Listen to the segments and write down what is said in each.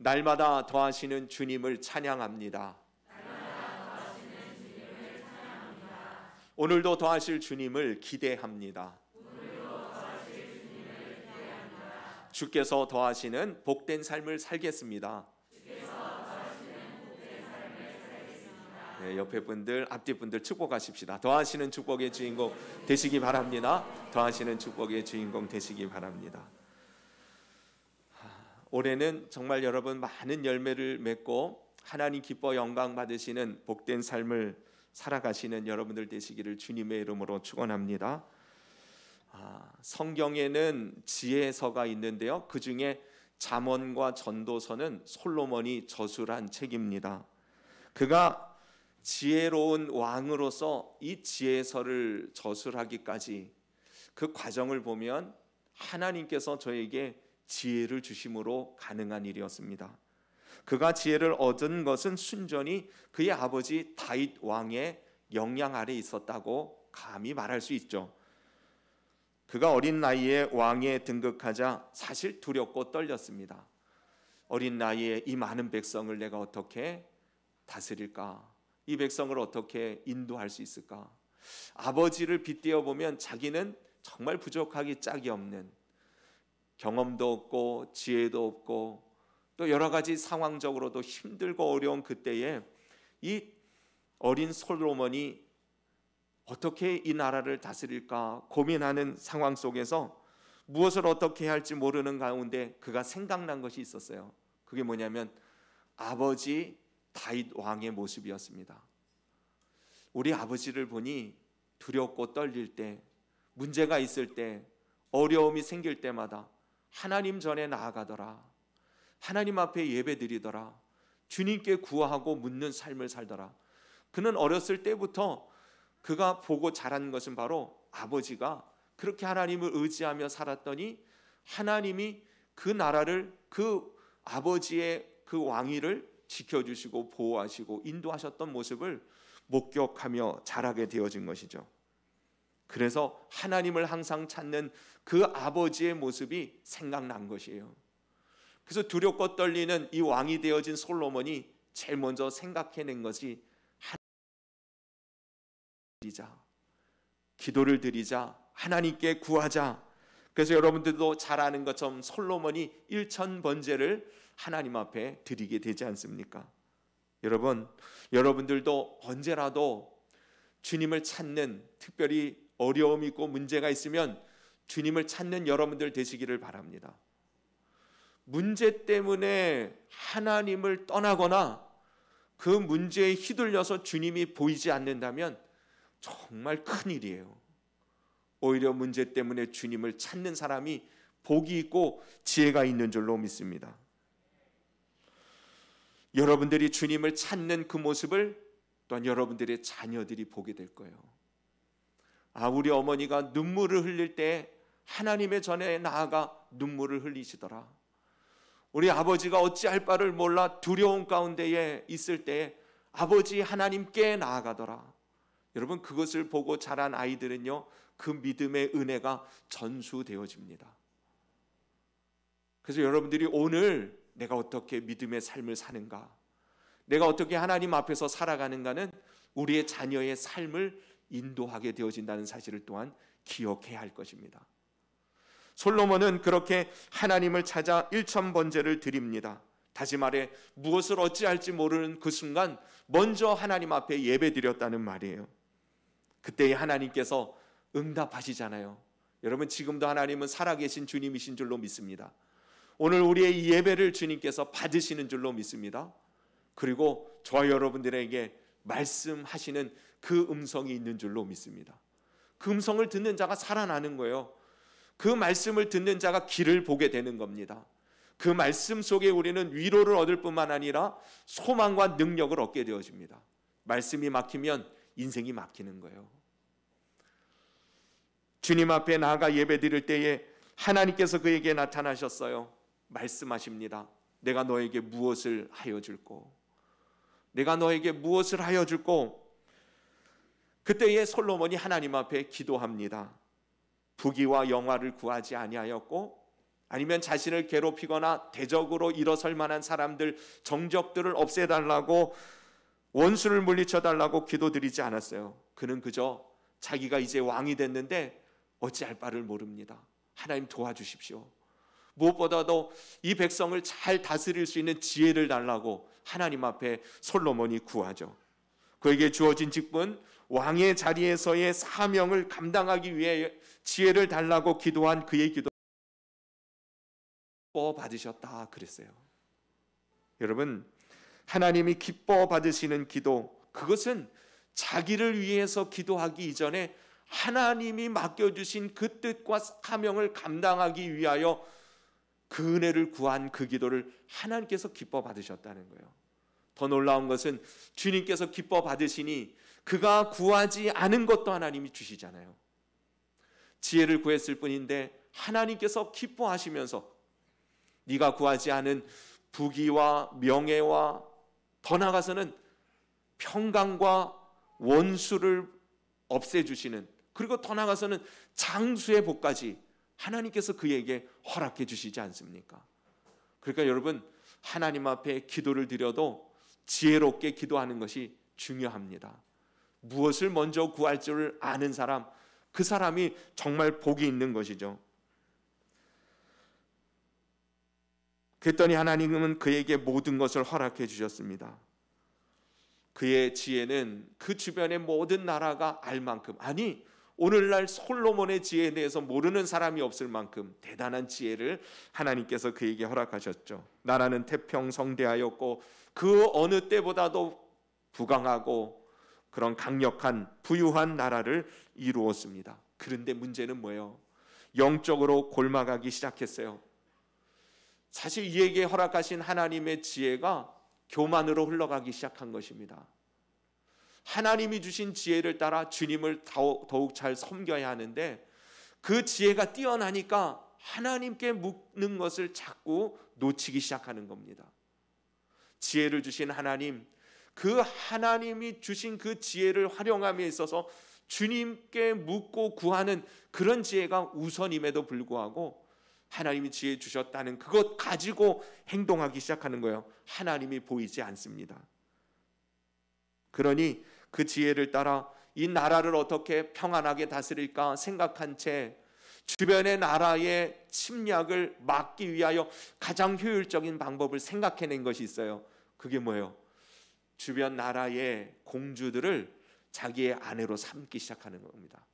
날마다 더하시는 주님을 찬양합니다. 오늘도 더하실 주님을 기대합니다. 주께서 더하시는 복된 삶을 살겠습니다. 네, 옆에 분들, 앞뒤 분들 축복하십시다. 더하시는 축복의 주인공 되시기 바랍니다. 더하시는 축복의 주인공 되시기 바랍니다. 올해는 정말 여러분 많은 열매를 맺고 하나님 기뻐 영광 받으시는 복된 삶을 살아가시는 여러분들 되시기를 주님의 이름으로 축원합니다. 성경에는 지혜서가 있는데요, 그 중에 잠언과 전도서는 솔로몬이 저술한 책입니다. 그가 지혜로운 왕으로서 이 지혜서를 저술하기까지 그 과정을 보면 하나님께서 저에게 지혜를 주심으로 가능한 일이었습니다. 그가 지혜를 얻은 것은 순전히 그의 아버지 다윗 왕의 영향 아래 있었다고 감히 말할 수 있죠. 그가 어린 나이에 왕에 등극하자 사실 두렵고 떨렸습니다. 어린 나이에 이 많은 백성을 내가 어떻게 다스릴까? 이 백성을 어떻게 인도할 수 있을까? 아버지를 빗대어 보면 자기는 정말 부족하기 짝이 없는, 경험도 없고 지혜도 없고 또 여러 가지 상황적으로도 힘들고 어려운 그때에 이 어린 솔로몬이 어떻게 이 나라를 다스릴까 고민하는 상황 속에서 무엇을 어떻게 해야 할지 모르는 가운데 그가 생각난 것이 있었어요. 그게 뭐냐면 아버지 다윗 왕의 모습이었습니다. 우리 아버지를 보니 두렵고 떨릴 때, 문제가 있을 때, 어려움이 생길 때마다 하나님 전에 나아가더라. 하나님 앞에 예배드리더라. 주님께 구하고 묻는 삶을 살더라. 그는 어렸을 때부터 그가 보고 자란 것은 바로 아버지가 그렇게 하나님을 의지하며 살았더니 하나님이 그 나라를, 그 아버지의 그 왕위를 지켜주시고 보호하시고 인도하셨던 모습을 목격하며 자라게 되어진 것이죠. 그래서 하나님을 항상 찾는 그 아버지의 모습이 생각난 것이에요. 그래서 두렵고 떨리는 이 왕이 되어진 솔로몬이 제일 먼저 생각해낸 것이 기도를 드리자, 하나님께 구하자. 그래서 여러분들도 잘 아는 것처럼 솔로몬이 1000번제를 하나님 앞에 드리게 되지 않습니까? 여러분들도 언제라도 주님을 찾는, 특별히 어려움이 있고 문제가 있으면 주님을 찾는 여러분들 되시기를 바랍니다. 문제 때문에 하나님을 떠나거나 그 문제에 휘둘려서 주님이 보이지 않는다면 정말 큰일이에요. 오히려 문제 때문에 주님을 찾는 사람이 복이 있고 지혜가 있는 줄로 믿습니다. 여러분들이 주님을 찾는 그 모습을 또한 여러분들의 자녀들이 보게 될 거예요. 우리 어머니가 눈물을 흘릴 때 하나님의 전에 나아가 눈물을 흘리시더라. 우리 아버지가 어찌할 바를 몰라 두려움 가운데에 있을 때 아버지 하나님께 나아가더라. 여러분, 그것을 보고 자란 아이들은요, 그 믿음의 은혜가 전수되어집니다. 그래서 여러분들이 오늘 내가 어떻게 믿음의 삶을 사는가, 내가 어떻게 하나님 앞에서 살아가는가는 우리의 자녀의 삶을 인도하게 되어진다는 사실을 또한 기억해야 할 것입니다. 솔로몬은 그렇게 하나님을 찾아 1000번제를 드립니다. 다시 말해 무엇을 어찌할지 모르는 그 순간 먼저 하나님 앞에 예배드렸다는 말이에요. 그때 하나님께서 응답하시잖아요. 여러분, 지금도 하나님은 살아계신 주님이신 줄로 믿습니다. 오늘 우리의 이 예배를 주님께서 받으시는 줄로 믿습니다. 그리고 저와 여러분들에게 말씀하시는 그 음성이 있는 줄로 믿습니다. 그 음성을 듣는 자가 살아나는 거예요. 그 말씀을 듣는 자가 길을 보게 되는 겁니다. 그 말씀 속에 우리는 위로를 얻을 뿐만 아니라 소망과 능력을 얻게 되어집니다. 말씀이 막히면 인생이 막히는 거예요. 주님 앞에 나아가 예배드릴 때에 하나님께서 그에게 나타나셨어요. 말씀하십니다. 내가 너에게 무엇을 하여 줄꼬? 내가 너에게 무엇을 하여 줄꼬? 그때에 솔로몬이 하나님 앞에 기도합니다. 부귀와 영화를 구하지 아니하였고 아니면 자신을 괴롭히거나 대적으로 일어설 만한 사람들, 정적들을 없애달라고, 원수를 물리쳐달라고 기도드리지 않았어요. 그는 그저 자기가 이제 왕이 됐는데 어찌할 바를 모릅니다. 하나님 도와주십시오. 무엇보다도 이 백성을 잘 다스릴 수 있는 지혜를 달라고 하나님 앞에 솔로몬이 구하죠. 그에게 주어진 직분, 왕의 자리에서의 사명을 감당하기 위해 지혜를 달라고 기도한 그의 기도 기뻐 받으셨다 그랬어요. 여러분, 하나님이 기뻐 받으시는 기도, 그것은 자기를 위해서 기도하기 이전에 하나님이 맡겨주신 그 뜻과 사명을 감당하기 위하여 그 은혜를 구한 그 기도를 하나님께서 기뻐 받으셨다는 거예요. 더 놀라운 것은 주님께서 기뻐 받으시니 그가 구하지 않은 것도 하나님이 주시잖아요. 지혜를 구했을 뿐인데 하나님께서 기뻐하시면서 네가 구하지 않은 부귀와 명예와 더 나아가서는 평강과 원수를 없애주시는, 그리고 더 나아가서는 장수의 복까지 하나님께서 그에게 허락해 주시지 않습니까? 그러니까 여러분, 하나님 앞에 기도를 드려도 지혜롭게 기도하는 것이 중요합니다. 무엇을 먼저 구할 줄 아는 사람, 그 사람이 정말 복이 있는 것이죠. 그랬더니 하나님은 그에게 모든 것을 허락해 주셨습니다. 그의 지혜는 그 주변의 모든 나라가 알 만큼, 아니 오늘날 솔로몬의 지혜에 대해서 모르는 사람이 없을 만큼 대단한 지혜를 하나님께서 그에게 허락하셨죠. 나라는 태평성대하였고 그 어느 때보다도 부강하고 그런 강력한 부유한 나라를 이루었습니다. 그런데 문제는 뭐예요? 영적으로 골마가기 시작했어요. 사실 이에게 허락하신 하나님의 지혜가 교만으로 흘러가기 시작한 것입니다. 하나님이 주신 지혜를 따라 주님을 더욱 잘 섬겨야 하는데 그 지혜가 뛰어나니까 하나님께 묻는 것을 자꾸 놓치기 시작하는 겁니다. 지혜를 주신 하나님, 그 하나님이 주신 그 지혜를 활용함에 있어서 주님께 묻고 구하는 그런 지혜가 우선임에도 불구하고 하나님이 지혜 주셨다는 그것 가지고 행동하기 시작하는 거예요. 하나님이 보이지 않습니다. 그러니 그 지혜를 따라 이 나라를 어떻게 평안하게 다스릴까 생각한 채 주변의 나라의 침략을 막기 위하여 가장 효율적인 방법을 생각해낸 것이 있어요. 그게 뭐예요? 주변 나라의 공주들을 자기의 아내로 삼기 시작하는 겁니다.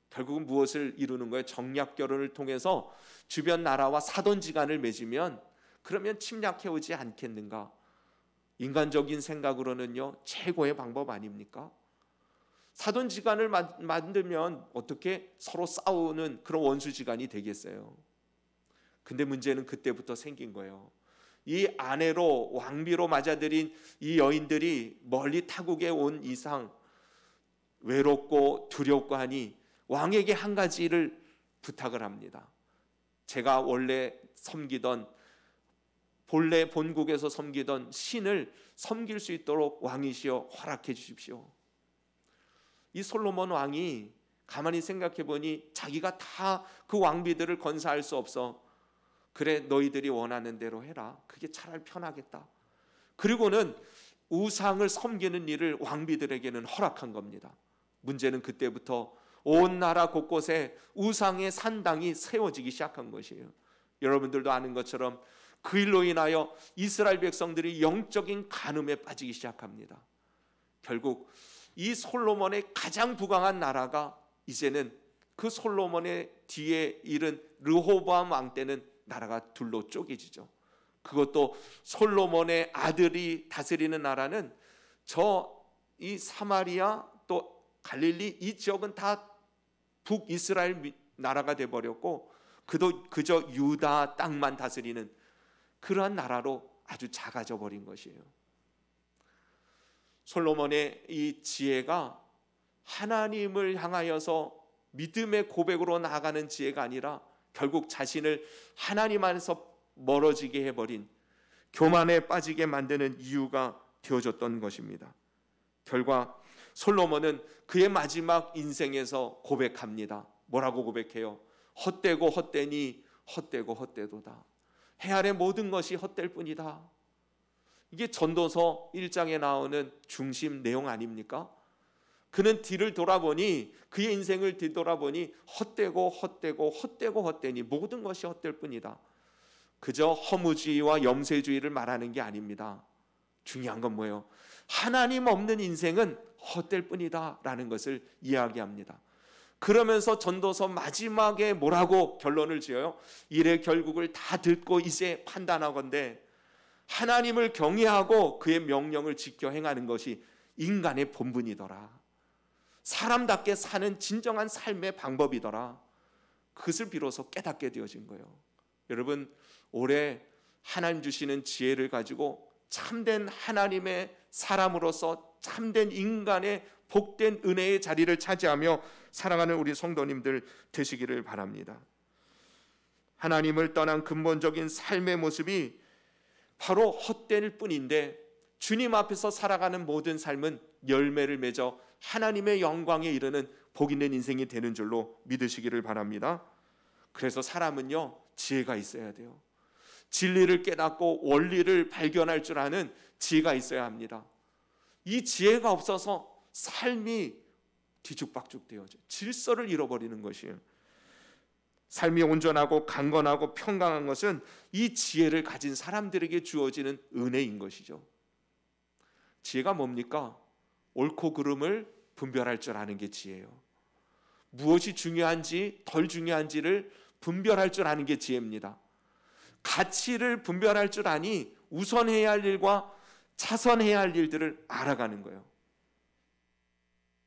결국은 무엇을 이루는 거예요? 정략 결혼을 통해서 주변 나라와 사돈지간을 맺으면 그러면 침략해오지 않겠는가? 인간적인 생각으로는요, 최고의 방법 아닙니까? 사돈지간을 만들면 어떻게 서로 싸우는 그런 원수지간이 되겠어요? 근데 문제는 그때부터 생긴 거예요. 이 아내로 왕비로 맞아들인 이 여인들이 멀리 타국에 온 이상 외롭고 두렵고 하니 왕에게 한 가지를 부탁을 합니다. 제가 원래 섬기던 본래 본국에서 섬기던 신을 섬길 수 있도록 왕이시여 허락해 주십시오. 이 솔로몬 왕이 가만히 생각해 보니 자기가 다 그 왕비들을 건사할 수 없어. 그래, 너희들이 원하는 대로 해라. 그게 차라리 편하겠다. 그리고는 우상을 섬기는 일을 왕비들에게는 허락한 겁니다. 문제는 그때부터 온 나라 곳곳에 우상의 산당이 세워지기 시작한 것이에요. 여러분들도 아는 것처럼 그 일로 인하여 이스라엘 백성들이 영적인 간음에 빠지기 시작합니다. 결국 이 솔로몬의 가장 부강한 나라가 이제는 그 솔로몬의 뒤에 이른 르호보암 왕 때는 나라가 둘로 쪼개지죠. 그것도 솔로몬의 아들이 다스리는 나라는 이 사마리아 또 갈릴리 이 지역은 다 북이스라엘 나라가 돼버렸고 그저 유다 땅만 다스리는 그러한 나라로 아주 작아져 버린 것이에요. 솔로몬의 이 지혜가 하나님을 향하여서 믿음의 고백으로 나아가는 지혜가 아니라 결국 자신을 하나님 안에서 멀어지게 해버린, 교만에 빠지게 만드는 이유가 되어졌던 것입니다. 결과 솔로몬은 그의 마지막 인생에서 고백합니다. 뭐라고 고백해요? 헛되고 헛되니 헛되고 헛되도다. 해 아래 모든 것이 헛될 뿐이다. 이게 전도서 1장에 나오는 중심 내용 아닙니까? 그는 뒤를 돌아보니, 그의 인생을 뒤돌아보니 헛되고 헛되고 헛되고 헛되니 모든 것이 헛될 뿐이다. 그저 허무주의와 염세주의를 말하는 게 아닙니다. 중요한 건 뭐예요? 하나님 없는 인생은 헛될 뿐이다 라는 것을 이야기합니다. 그러면서 전도서 마지막에 뭐라고 결론을 지어요? 일의 결국을 다 듣고 이제 판단하건대 하나님을 경외하고 그의 명령을 지켜 행하는 것이 인간의 본분이더라. 사람답게 사는 진정한 삶의 방법이더라. 그것을 비로소 깨닫게 되어진 거예요. 여러분, 올해 하나님 주시는 지혜를 가지고 참된 하나님의 사람으로서 참된 인간의 복된 은혜의 자리를 차지하며 살아가는 우리 성도님들 되시기를 바랍니다. 하나님을 떠난 근본적인 삶의 모습이 바로 헛될 뿐인데, 주님 앞에서 살아가는 모든 삶은 열매를 맺어 하나님의 영광에 이르는 복 있는 인생이 되는 줄로 믿으시기를 바랍니다. 그래서 사람은요, 지혜가 있어야 돼요. 진리를 깨닫고 원리를 발견할 줄 아는 지혜가 있어야 합니다. 이 지혜가 없어서 삶이 뒤죽박죽 되어져 질서를 잃어버리는 것이에요. 삶이 온전하고 강건하고 평강한 것은 이 지혜를 가진 사람들에게 주어지는 은혜인 것이죠. 지혜가 뭡니까? 옳고 그름을 분별할 줄 아는 게 지혜예요. 무엇이 중요한지 덜 중요한지를 분별할 줄 아는 게 지혜입니다. 가치를 분별할 줄 아니 우선해야 할 일과 차선해야 할 일들을 알아가는 거예요.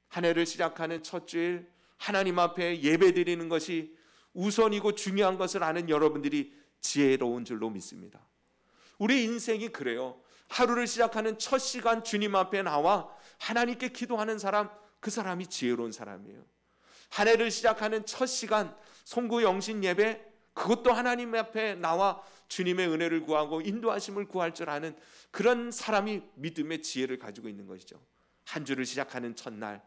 한 해를 시작하는 첫 주일 하나님 앞에 예배드리는 것이 우선이고 중요한 것을 아는 여러분들이 지혜로운 줄로 믿습니다. 우리 인생이 그래요. 하루를 시작하는 첫 시간 주님 앞에 나와 하나님께 기도하는 사람, 그 사람이 지혜로운 사람이에요. 한 해를 시작하는 첫 시간 송구 영신 예배, 그것도 하나님 앞에 나와 주님의 은혜를 구하고 인도하심을 구할 줄 아는 그런 사람이 믿음의 지혜를 가지고 있는 것이죠. 한 주를 시작하는 첫날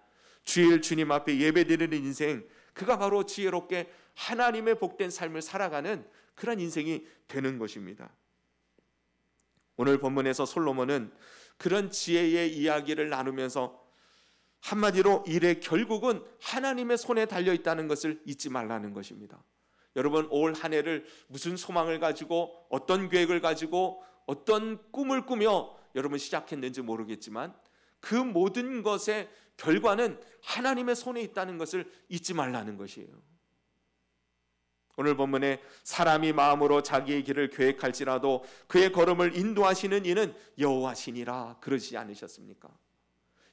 주일 주님 앞에 예배드리는 인생, 그가 바로 지혜롭게 하나님의 복된 삶을 살아가는 그런 인생이 되는 것입니다. 오늘 본문에서 솔로몬은 그런 지혜의 이야기를 나누면서 한마디로 일의 결국은 하나님의 손에 달려있다는 것을 잊지 말라는 것입니다. 여러분, 올 한 해를 무슨 소망을 가지고 어떤 계획을 가지고 어떤 꿈을 꾸며 여러분 시작했는지 모르겠지만 그 모든 것의 결과는 하나님의 손에 있다는 것을 잊지 말라는 것이에요. 오늘 본문에 사람이 마음으로 자기의 길을 계획할지라도 그의 걸음을 인도하시는 이는 여호와시니라 그러지 않으셨습니까?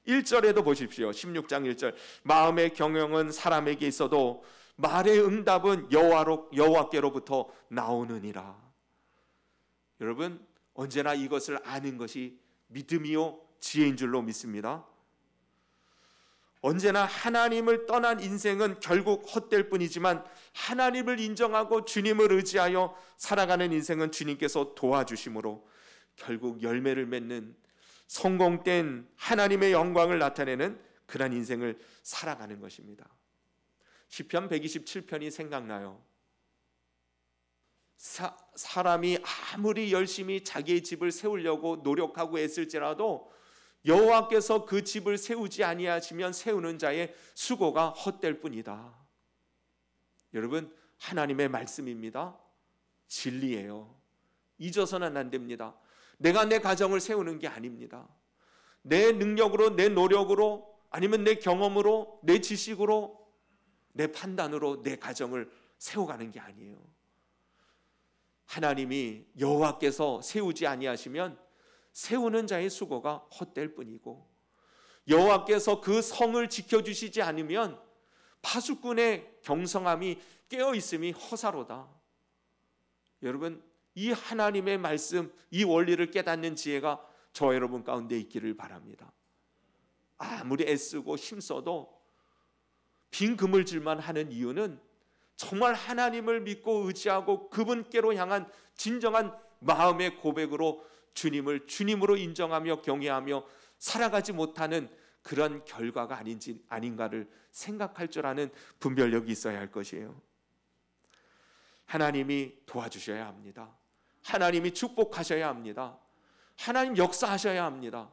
1절에도 보십시오. 16장 1절 마음의 경영은 사람에게 있어도 말의 응답은 여호와께로부터 나오느니라. 여러분, 언제나 이것을 아는 것이 믿음이요 지혜인 줄로 믿습니다. 언제나 하나님을 떠난 인생은 결국 헛될 뿐이지만 하나님을 인정하고 주님을 의지하여 살아가는 인생은 주님께서 도와주심으로 결국 열매를 맺는 성공된 하나님의 영광을 나타내는 그런 인생을 살아가는 것입니다. 시편 127편이 생각나요. 사람이 아무리 열심히 자기의 집을 세우려고 노력하고 애쓸지라도 여호와께서 그 집을 세우지 아니하시면 세우는 자의 수고가 헛될 뿐이다. 여러분, 하나님의 말씀입니다. 진리예요. 잊어서는 안 됩니다. 내가 내 가정을 세우는 게 아닙니다. 내 능력으로, 내 노력으로, 아니면 내 경험으로, 내 지식으로, 내 판단으로 내 가정을 세워가는 게 아니에요. 하나님이 여호와께서 세우지 아니하시면 세우는 자의 수고가 헛될 뿐이고, 여호와께서 그 성을 지켜주시지 않으면 파수꾼의 경성함이 깨어있음이 허사로다. 여러분, 이 하나님의 말씀, 이 원리를 깨닫는 지혜가 저와 여러분 가운데 있기를 바랍니다. 아무리 애쓰고 힘써도 빈 그물질만 하는 이유는 정말 하나님을 믿고 의지하고 그분께로 향한 진정한 마음의 고백으로 주님을 주님으로 인정하며 경외하며 살아가지 못하는 그런 결과가 아닌가를 생각할 줄 아는 분별력이 있어야 할 것이에요. 하나님이 도와주셔야 합니다. 하나님이 축복하셔야 합니다. 하나님 역사하셔야 합니다.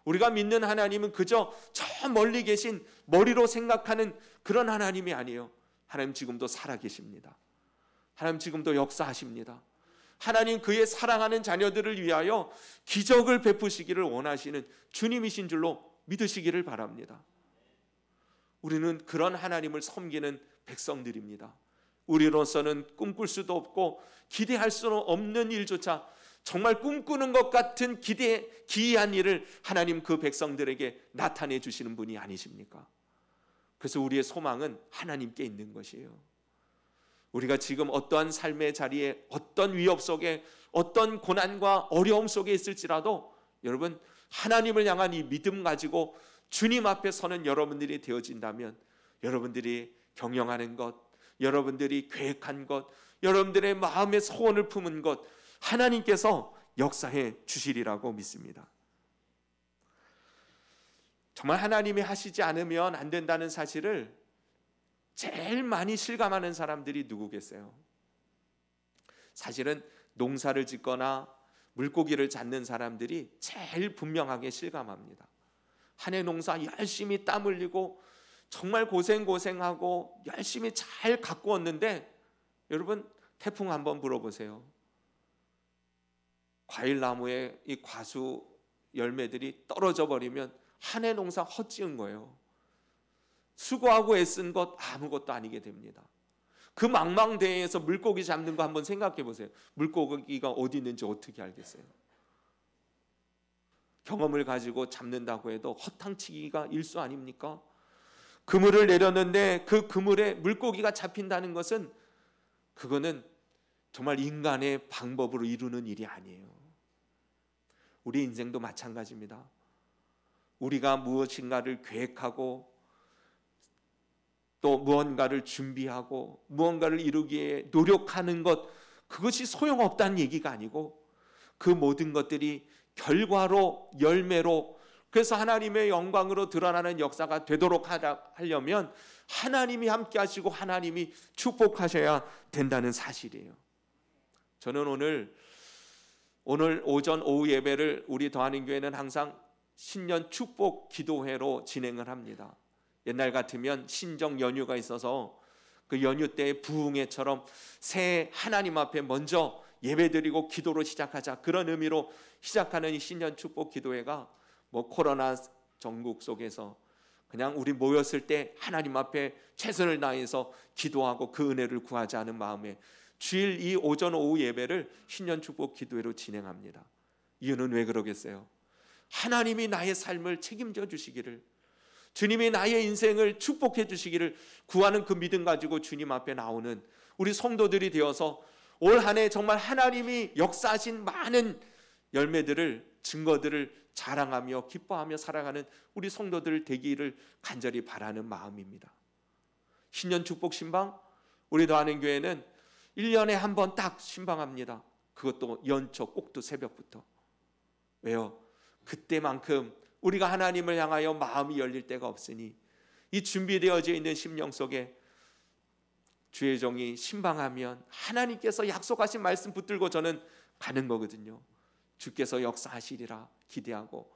우리가 믿는 하나님은 그저 저 멀리 계신 머리로 생각하는 그런 하나님이 아니에요. 하나님 지금도 살아계십니다. 하나님 지금도 역사하십니다. 하나님 그의 사랑하는 자녀들을 위하여 기적을 베푸시기를 원하시는 주님이신 줄로 믿으시기를 바랍니다. 우리는 그런 하나님을 섬기는 백성들입니다. 우리로서는 꿈꿀 수도 없고 기대할 수는 없는 일조차 정말 꿈꾸는 것 같은 기이한 일을 하나님 그 백성들에게 나타내 주시는 분이 아니십니까? 그래서 우리의 소망은 하나님께 있는 것이에요. 우리가 지금 어떠한 삶의 자리에 어떤 위협 속에 어떤 고난과 어려움 속에 있을지라도 여러분 하나님을 향한 이 믿음 가지고 주님 앞에 서는 여러분들이 되어진다면 여러분들이 경영하는 것, 여러분들이 계획한 것, 여러분들의 마음의 소원을 품은 것 하나님께서 역사해 주시리라고 믿습니다. 정말 하나님이 하시지 않으면 안 된다는 사실을 제일 많이 실감하는 사람들이 누구겠어요? 사실은 농사를 짓거나 물고기를 잡는 사람들이 제일 분명하게 실감합니다. 한 해 농사 열심히 땀 흘리고 정말 고생하고 열심히 잘 가꾸었는데 여러분 태풍 한번 불어보세요. 과일나무에 이 과수 열매들이 떨어져 버리면 한 해 농사 헛지은 거예요. 수고하고 애쓴 것 아무것도 아니게 됩니다. 그 망망대해에서 물고기 잡는 거 한번 생각해 보세요. 물고기가 어디 있는지 어떻게 알겠어요? 경험을 가지고 잡는다고 해도 허탕치기가 일수 아닙니까? 그물을 내렸는데 그 그물에 물고기가 잡힌다는 것은 그거는 정말 인간의 방법으로 이루는 일이 아니에요. 우리 인생도 마찬가지입니다. 우리가 무엇인가를 계획하고 또 무언가를 준비하고 무언가를 이루기에 노력하는 것 그것이 소용없다는 얘기가 아니고 그 모든 것들이 결과로 열매로 그래서 하나님의 영광으로 드러나는 역사가 되도록 하려면 하나님이 함께 하시고 하나님이 축복하셔야 된다는 사실이에요. 저는 오늘 오전 오후 예배를 우리 더하는교회는 항상 신년 축복 기도회로 진행을 합니다. 옛날 같으면 신정 연휴가 있어서 그 연휴 때의 부흥회처럼 새해 하나님 앞에 먼저 예배드리고 기도로 시작하자 그런 의미로 시작하는 이 신년 축복 기도회가 뭐 코로나 전국 속에서 그냥 우리 모였을 때 하나님 앞에 최선을 다해서 기도하고 그 은혜를 구하자 하는 마음에 주일 이 오전 오후 예배를 신년 축복 기도회로 진행합니다. 이유는 왜 그러겠어요? 하나님이 나의 삶을 책임져 주시기를 주님이 나의 인생을 축복해 주시기를 구하는 그 믿음 가지고 주님 앞에 나오는 우리 성도들이 되어서 올 한 해 정말 하나님이 역사하신 많은 열매들을 증거들을 자랑하며 기뻐하며 살아가는 우리 성도들 되기를 간절히 바라는 마음입니다. 신년 축복 신방 우리 더하는교회는 1년에 한 번 딱 신방합니다. 그것도 연초 꼭두 새벽부터. 왜요? 그때만큼 우리가 하나님을 향하여 마음이 열릴 때가 없으니 이 준비되어져 있는 심령 속에 주의 종이 신방하면 하나님께서 약속하신 말씀 붙들고 저는 가는 거거든요. 주께서 역사하시리라 기대하고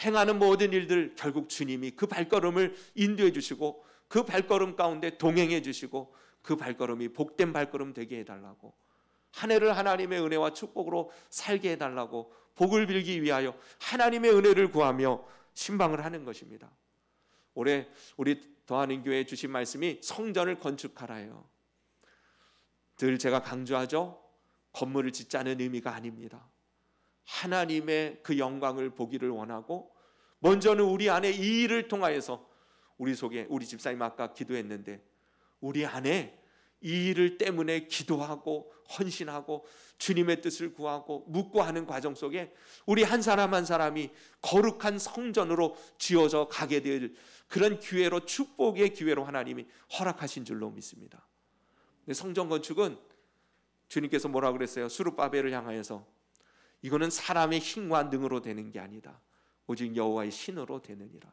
행하는 모든 일들 결국 주님이 그 발걸음을 인도해 주시고 그 발걸음 가운데 동행해 주시고 그 발걸음이 복된 발걸음 되게 해달라고 한 해를 하나님의 은혜와 축복으로 살게 해달라고 복을 빌기 위하여 하나님의 은혜를 구하며 신방을 하는 것입니다. 올해 우리 더하는교회에 주신 말씀이 성전을 건축하라예요. 늘 제가 강조하죠. 건물을 짓자는 의미가 아닙니다. 하나님의 그 영광을 보기를 원하고 먼저는 우리 안에 이 일을 통하여서 우리 속에 우리 집사님 아까 기도했는데 우리 안에 이 일을 때문에 기도하고 헌신하고 주님의 뜻을 구하고 묻고 하는 과정 속에 우리 한 사람 한 사람이 거룩한 성전으로 지어져 가게 될 그런 기회로 축복의 기회로 하나님이 허락하신 줄로 믿습니다. 성전 건축은 주님께서 뭐라 그랬어요? 수룹바벨을 향하여서 이거는 사람의 힘과 능으로 되는 게 아니다. 오직 여호와의 신으로 되느니라.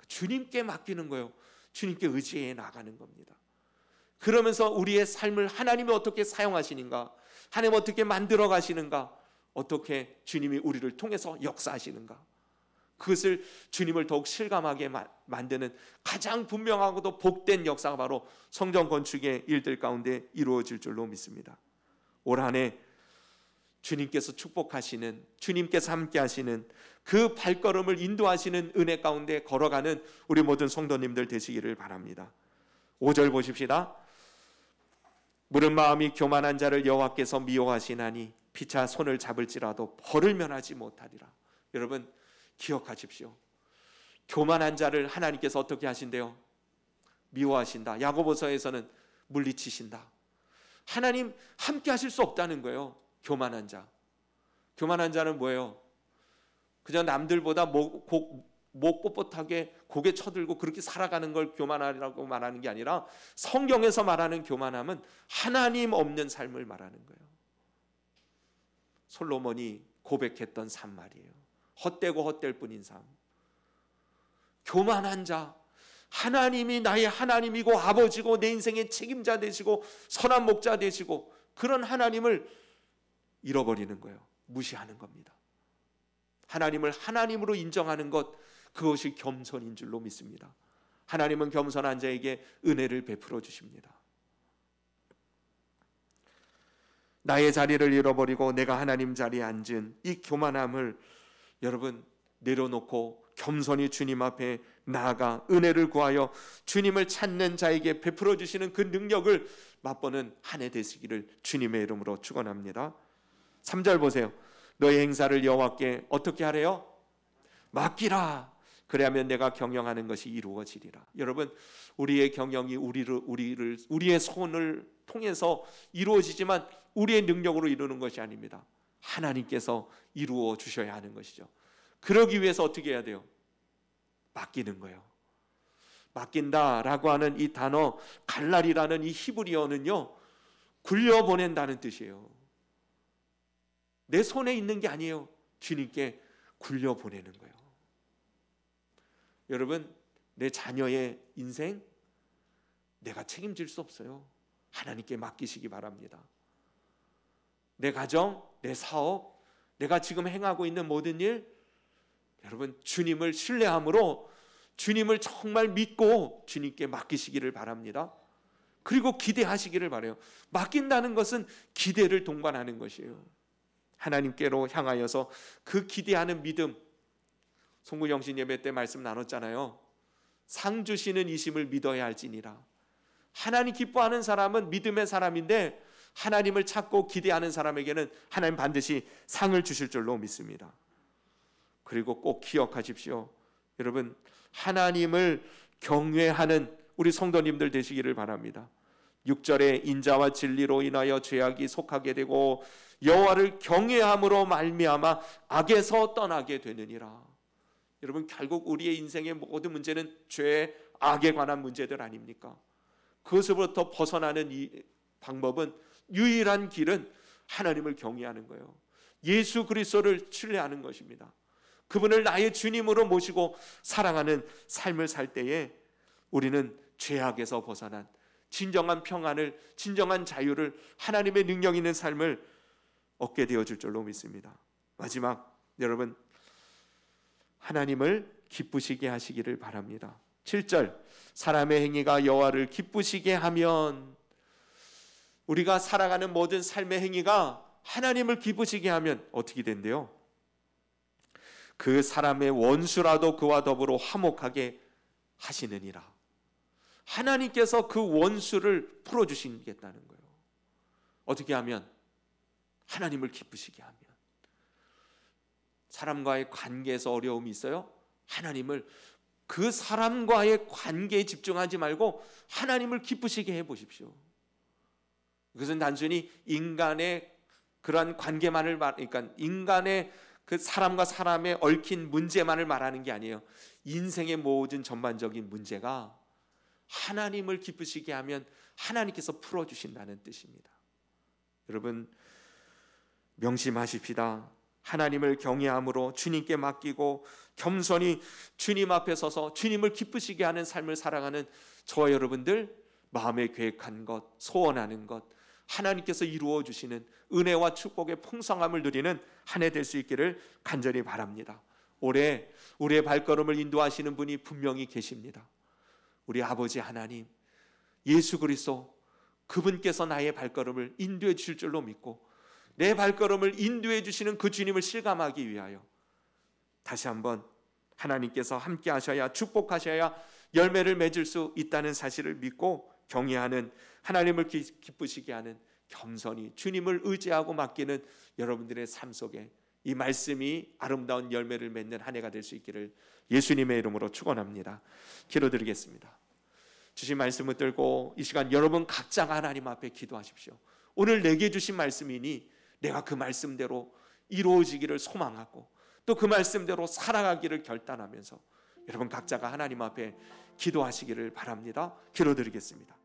주님께 맡기는 거예요. 주님께 의지해 나가는 겁니다. 그러면서 우리의 삶을 하나님이 어떻게 사용하시는가, 하나님 어떻게 만들어 가시는가, 어떻게 주님이 우리를 통해서 역사하시는가, 그것을 주님을 더욱 실감하게 만드는 가장 분명하고도 복된 역사가 바로 성전 건축의 일들 가운데 이루어질 줄로 믿습니다. 올 한 해 주님께서 축복하시는, 주님께서 함께 하시는 그 발걸음을 인도하시는 은혜 가운데 걸어가는 우리 모든 성도님들 되시기를 바랍니다. 5절 보십시다. 무릇 마음이 교만한 자를 여호와께서 미워하시나니 피차 손을 잡을지라도 벌을 면하지 못하리라. 여러분 기억하십시오. 교만한 자를 하나님께서 어떻게 하신대요? 미워하신다. 야고보서에서는 물리치신다. 하나님 함께 하실 수 없다는 거예요. 교만한 자. 교만한 자는 뭐예요? 그냥 남들보다 목 뻣뻣하게 고개 쳐들고 그렇게 살아가는 걸 교만하라고 말하는 게 아니라, 성경에서 말하는 교만함은 하나님 없는 삶을 말하는 거예요. 솔로몬이 고백했던 삶 말이에요. 헛되고 헛될 뿐인 삶. 교만한 자, 하나님이 나의 하나님이고 아버지고 내 인생의 책임자 되시고 선한 목자 되시고 그런 하나님을 잃어버리는 거예요. 무시하는 겁니다. 하나님을 하나님으로 인정하는 것, 그것이 겸손인 줄로 믿습니다. 하나님은 겸손한 자에게 은혜를 베풀어 주십니다. 나의 자리를 잃어버리고 내가 하나님 자리에 앉은 이 교만함을 여러분 내려놓고 겸손히 주님 앞에 나아가 은혜를 구하여 주님을 찾는 자에게 베풀어 주시는 그 능력을 맛보는 한 해 되시기를 주님의 이름으로 축원합니다. 3절 보세요. 너의 행사를 여호와께 어떻게 하래요? 맡기라. 그래야면 내가 경영하는 것이 이루어지리라. 여러분 우리의 경영이 우리의 손을 통해서 이루어지지만 우리의 능력으로 이루는 것이 아닙니다. 하나님께서 이루어 주셔야 하는 것이죠. 그러기 위해서 어떻게 해야 돼요? 맡기는 거예요. 맡긴다라고 하는 이 단어 갈랄이라는 이 히브리어는요, 굴려보낸다는 뜻이에요. 내 손에 있는 게 아니에요. 주님께 굴려보내는 거예요. 여러분 내 자녀의 인생 내가 책임질 수 없어요. 하나님께 맡기시기 바랍니다. 내 가정, 내 사업, 내가 지금 행하고 있는 모든 일, 여러분 주님을 신뢰함으로 주님을 정말 믿고 주님께 맡기시기를 바랍니다. 그리고 기대하시기를 바라요. 맡긴다는 것은 기대를 동반하는 것이에요. 하나님께로 향하여서 그 기대하는 믿음, 송구영신 예배 때 말씀 나눴잖아요. 상 주시는 이심을 믿어야 할지니라. 하나님 기뻐하는 사람은 믿음의 사람인데 하나님을 찾고 기대하는 사람에게는 하나님 반드시 상을 주실 줄로 믿습니다. 그리고 꼭 기억하십시오. 여러분 하나님을 경외하는 우리 성도님들 되시기를 바랍니다. 6절에 인자와 진리로 인하여 죄악이 속하게 되고 여호와를 경외함으로 말미암아 악에서 떠나게 되느니라. 여러분 결국 우리의 인생의 모든 문제는 죄, 악에 관한 문제들 아닙니까? 그것으로부터 벗어나는 이 방법은, 유일한 길은 하나님을 경외하는 거예요. 예수 그리스도를 신뢰하는 것입니다. 그분을 나의 주님으로 모시고 사랑하는 삶을 살 때에 우리는 죄악에서 벗어난 진정한 평안을, 진정한 자유를, 하나님의 능력 있는 삶을 얻게 되어질 줄로 믿습니다. 마지막, 여러분 하나님을 기쁘시게 하시기를 바랍니다. 7절, 사람의 행위가 여호와를 기쁘시게 하면, 우리가 살아가는 모든 삶의 행위가 하나님을 기쁘시게 하면 어떻게 된대요? 그 사람의 원수라도 그와 더불어 화목하게 하시느니라. 하나님께서 그 원수를 풀어주시겠다는 거예요. 어떻게 하면? 하나님을 기쁘시게 하면. 사람과의 관계에서 어려움이 있어요? 하나님을, 그 사람과의 관계에 집중하지 말고 하나님을 기쁘시게 해보십시오. 그것은 단순히 인간의 그러한 관계만을 그러니까 인간의 그 사람과 사람의 얽힌 문제만을 말하는 게 아니에요. 인생의 모든 전반적인 문제가 하나님을 기쁘시게 하면 하나님께서 풀어주신다는 뜻입니다. 여러분 명심하십시다. 하나님을 경외함으로 주님께 맡기고 겸손히 주님 앞에 서서 주님을 기쁘시게 하는 삶을 살아가는 저와 여러분들 마음에 계획한 것, 소원하는 것 하나님께서 이루어 주시는 은혜와 축복의 풍성함을 누리는 한 해 될 수 있기를 간절히 바랍니다. 올해 우리의 발걸음을 인도하시는 분이 분명히 계십니다. 우리 아버지 하나님, 예수 그리스도, 그분께서 나의 발걸음을 인도해 주실 줄로 믿고 내 발걸음을 인도해 주시는 그 주님을 실감하기 위하여 다시 한번 하나님께서 함께 하셔야, 축복하셔야 열매를 맺을 수 있다는 사실을 믿고 경외하는, 하나님을 기쁘시게 하는, 겸손히 주님을 의지하고 맡기는 여러분들의 삶 속에 이 말씀이 아름다운 열매를 맺는 한 해가 될 수 있기를 예수님의 이름으로 축원합니다. 기도드리겠습니다. 주신 말씀을 들고 이 시간 여러분 각자가 하나님 앞에 기도하십시오. 오늘 내게 주신 말씀이니 내가 그 말씀대로 이루어지기를 소망하고 또 그 말씀대로 살아가기를 결단하면서 여러분 각자가 하나님 앞에 기도하시기를 바랍니다. 기도드리겠습니다.